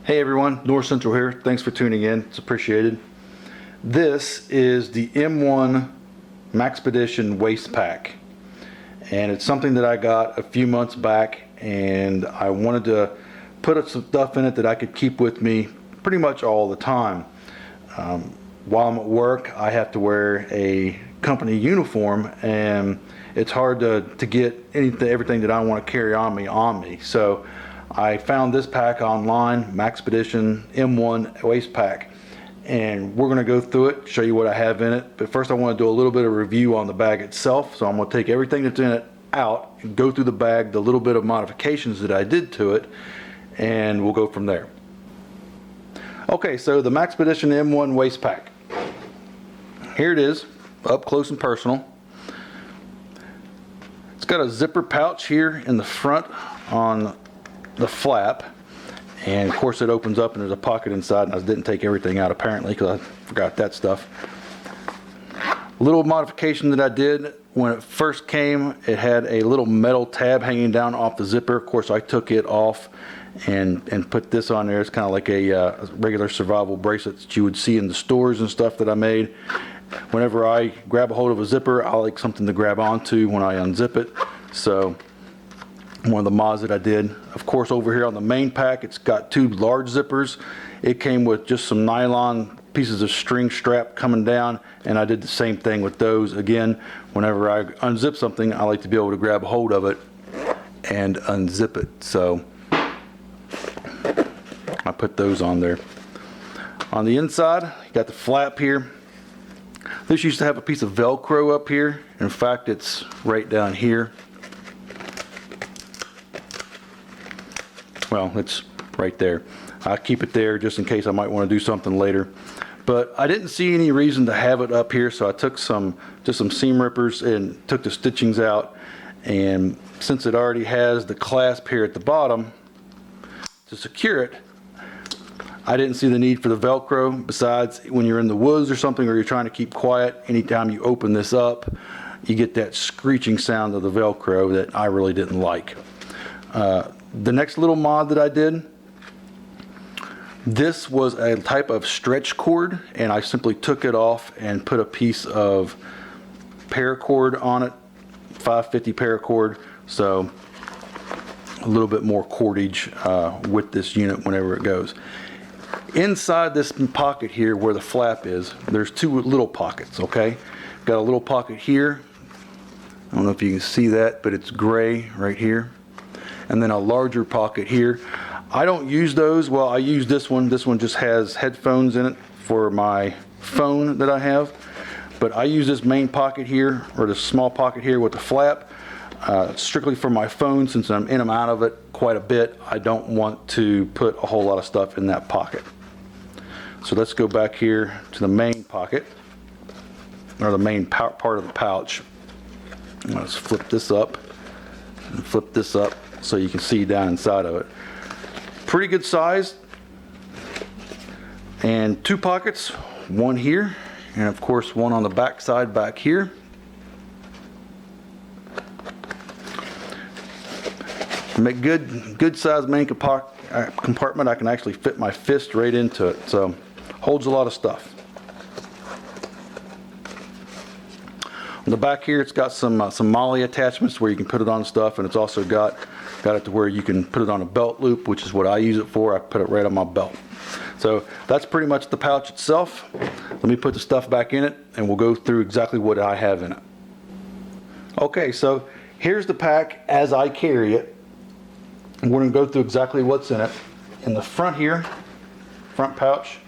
Hey everyone, North Central here. Thanks for tuning in. It's appreciated. This is the M1 Maxpedition Waistpack, and it's something that I got a few months back, and I wanted to put some stuff in it that I could keep with me pretty much all the time. While I'm at work, I have to wear a company uniform, and it's hard to get everything that I want to carry on me. So I found this pack online, Maxpedition M-1 Waistpack, and we're going to go through it, show you what I have in it. But first I want to do a little bit of review on the bag itself. So I'm going to take everything that's in it out and go through the bag, the little bit of modifications that I did to it, and we'll go from there. Okay, so the Maxpedition M-1 Waistpack. Here it is, up close and personal. It's got a zipper pouch here in the front on the flap, and of course it opens up and there's a pocket inside, and I didn't take everything out apparently because I forgot that stuff. Little modification that I did when it first came, it had a little metal tab hanging down off the zipper. Of course I took it off and put this on there. It's kind of like a regular survival bracelet that you would see in the stores and stuff that I made. Whenever I grab a hold of a zipper, I like something to grab onto when I unzip it. So one of the mods that I did. Of course, over here on the main pack, it's got two large zippers. It came with just some nylon pieces of string strap coming down, and I did the same thing with those. Again, whenever I unzip something, I like to be able to grab a hold of it and unzip it. So I put those on there. On the inside, you got the flap here. This used to have a piece of Velcro up here. In fact, it's right down here. Well, it's right there. I keep it there just in case I might want to do something later. But I didn't see any reason to have it up here, so I took just some seam rippers and took the stitchings out. And since it already has the clasp here at the bottom to secure it, I didn't see the need for the Velcro. Besides, when you're in the woods or something, or you're trying to keep quiet, anytime you open this up, you get that screeching sound of the Velcro that I really didn't like. The next little mod that I did, this was a type of stretch cord, and I simply took it off and put a piece of paracord on it, 550 paracord, so a little bit more cordage with this unit whenever it goes. Inside this pocket here where the flap is, there's two little pockets, okay? Got a little pocket here. I don't know if you can see that, but it's gray right here. And then a larger pocket here. I don't use those. Well, I use this one. This one just has headphones in it for my phone that I have. But I use this main pocket here, or this small pocket here with the flap, strictly for my phone. Since I'm in and out of it quite a bit, I don't want to put a whole lot of stuff in that pocket. So let's go back here to the main pocket, or the main part of the pouch. Let's flip this up and flip this up so you can see down inside of it. Pretty good size, and two pockets, one here, and of course one on the back side back here. Make good size main compartment. I can actually fit my fist right into it, so holds a lot of stuff. On the back here, it's got some MOLLE attachments where you can put it on stuff, and it's also got it to where you can put it on a belt loop, which is what I use it for. I put it right on my belt. So that's pretty much the pouch itself. Let me put the stuff back in it, and we'll go through exactly what I have in it. Okay, so here's the pack as I carry it. We're going to go through exactly what's in it. In the front here, front pouch,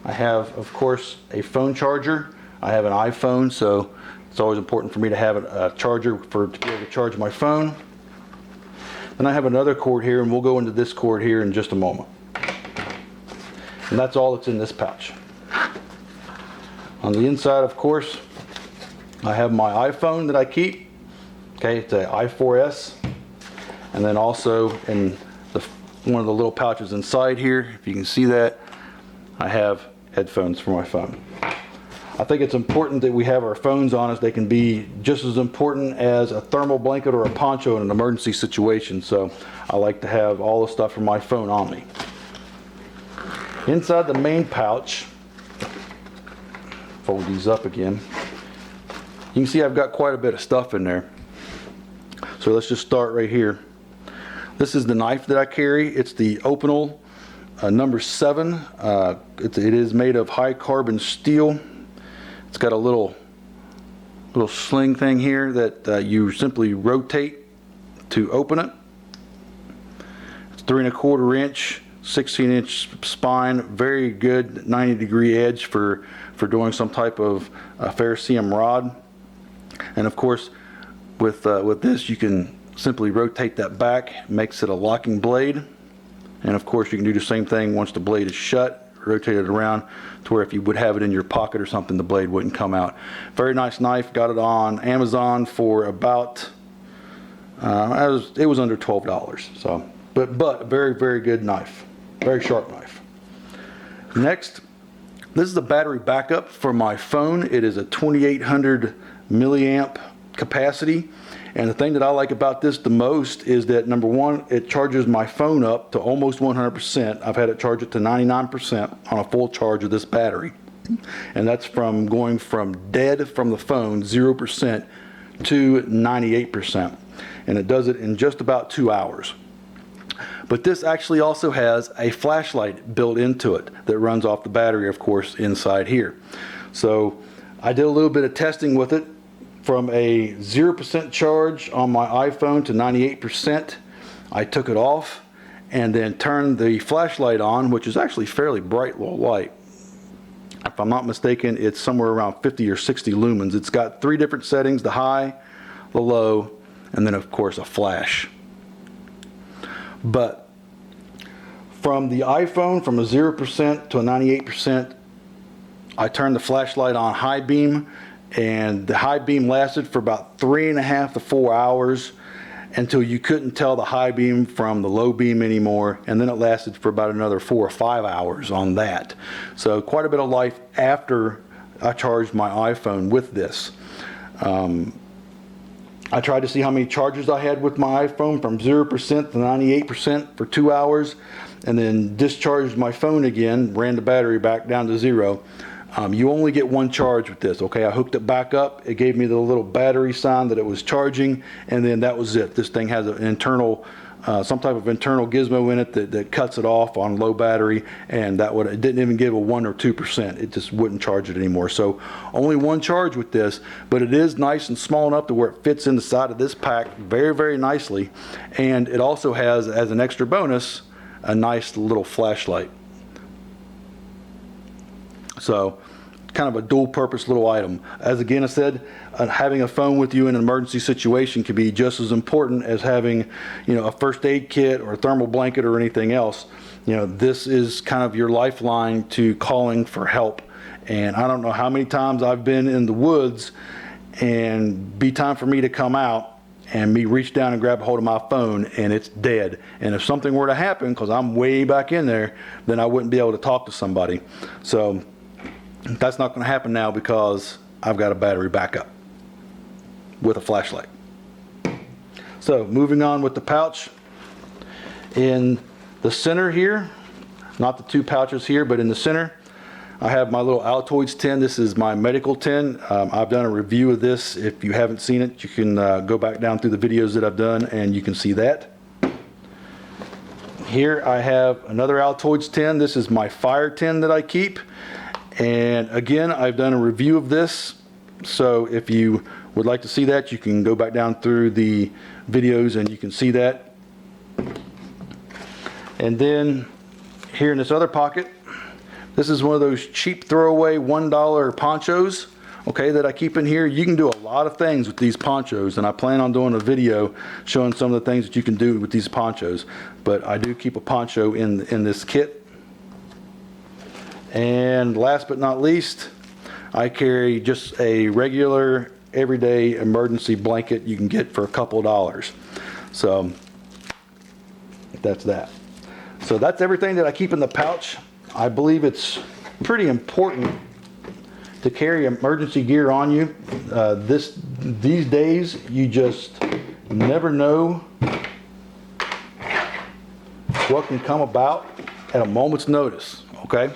I have, of course, a phone charger. I have an iPhone, so it's always important for me to have a charger to be able to charge my phone. Then I have another cord here, and we'll go into this cord here in just a moment. And that's all that's in this pouch. On the inside, of course, I have my iPhone that I keep. Okay, it's an i4S. And then also in one of the little pouches inside here, if you can see that, I have headphones for my phone. I think it's important that we have our phones on us. They can be just as important as a thermal blanket or a poncho in an emergency situation. So I like to have all the stuff from my phone on me. Inside the main pouch, fold these up again, you can see I've got quite a bit of stuff in there. So let's just start right here. This is the knife that I carry. It's the Opinel number 7. It is made of high carbon steel. It's got a little sling thing here that you simply rotate to open it. It's 3 1/4 inch, 16 inch spine, very good 90-degree edge for doing some type of ferrocerium rod. And of course, with this, you can simply rotate that back, makes it a locking blade. And of course, you can do the same thing once the blade is shut, rotate it around to where if you would have it in your pocket or something, the blade wouldn't come out. Very nice knife. Got it on Amazon for about it was under $12. So, but very, very good knife, very sharp knife. Next, this is the battery backup for my phone. It is a 2800 milliamp capacity. And the thing that I like about this the most is that, number one, it charges my phone up to almost 100%. I've had it charge it to 99% on a full charge of this battery. And that's from going from dead from the phone, 0%, to 98%. And it does it in just about 2 hours. But this actually also has a flashlight built into it that runs off the battery, of course, inside here. So I did a little bit of testing with it. From a 0% charge on my iPhone to 98%, I took it off and then turned the flashlight on, which is actually fairly bright little light. If I'm not mistaken, it's somewhere around 50 or 60 lumens. It's got 3 different settings: the high, the low, and then of course a flash. But from the iPhone, from a 0% to a 98%, I turned the flashlight on high beam, and the high beam lasted for about 3.5 to 4 hours until you couldn't tell the high beam from the low beam anymore, and then it lasted for about another 4 or 5 hours on that. So quite a bit of life after I charged my iPhone with this. I tried to see how many charges I had with my iPhone from 0% to 98% for 2 hours, and then discharged my phone again, ran the battery back down to 0. You only get 1 charge with this. Okay, I hooked it back up. It gave me the little battery sign that it was charging, and then that was it. This thing has an internal, some type of internal gizmo in it that cuts it off on low battery, and it didn't even give a 1 or 2%. It just wouldn't charge it anymore. So only 1 charge with this, but it is nice and small enough to where it fits in the side of this pack very, very nicely. And it also has, as an extra bonus, a nice little flashlight. So kind of a dual purpose little item. As again I said, having a phone with you in an emergency situation can be just as important as having, a first aid kit or a thermal blanket or anything else. This is kind of your lifeline to calling for help. And I don't know how many times I've been in the woods and be time for me to come out and me reach down and grab a hold of my phone and it's dead. And if something were to happen, because I'm way back in there, then I wouldn't be able to talk to somebody. So that's not going to happen now because I've got a battery backup with a flashlight. So moving on with the pouch. In the center here, not the 2 pouches here, but in the center, I have my little Altoids tin. This is my medical tin. I've done a review of this. If you haven't seen it, you can go back down through the videos that I've done and you can see that. Here I have another Altoids tin. This is my fire tin that I keep. And again, I've done a review of this, so if you would like to see that, you can go back down through the videos and you can see that. And then here in this other pocket, this is one of those cheap throwaway $1 ponchos, okay, that I keep in here. You can do a lot of things with these ponchos, and I plan on doing a video showing some of the things that you can do with these ponchos. But I do keep a poncho in this kit. And last but not least, I carry just a regular everyday emergency blanket you can get for a couple of dollars. So that's that. So that's everything that I keep in the pouch. I believe it's pretty important to carry emergency gear on you. These days, you just never know what can come about at a moment's notice. okay?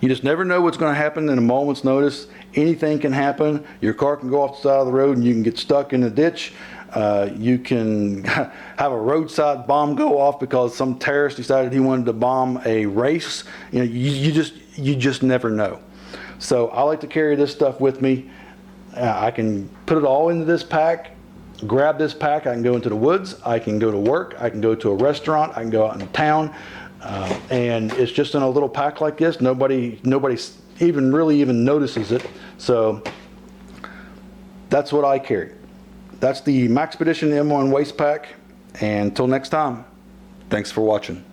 You just never know what's going to happen in a moment's notice. Anything can happen. Your car can go off the side of the road and you can get stuck in a ditch. You can have a roadside bomb go off because some terrorist decided he wanted to bomb a race. You know, you just never know. So I like to carry this stuff with me. I can put it all into this pack, grab this pack, I can go into the woods, I can go to work, I can go to a restaurant, I can go out in town, and it's just in a little pack like this. Nobody even notices it. So that's what I carry. That's the Maxpedition M-1 Waistpack, and until next time, thanks for watching.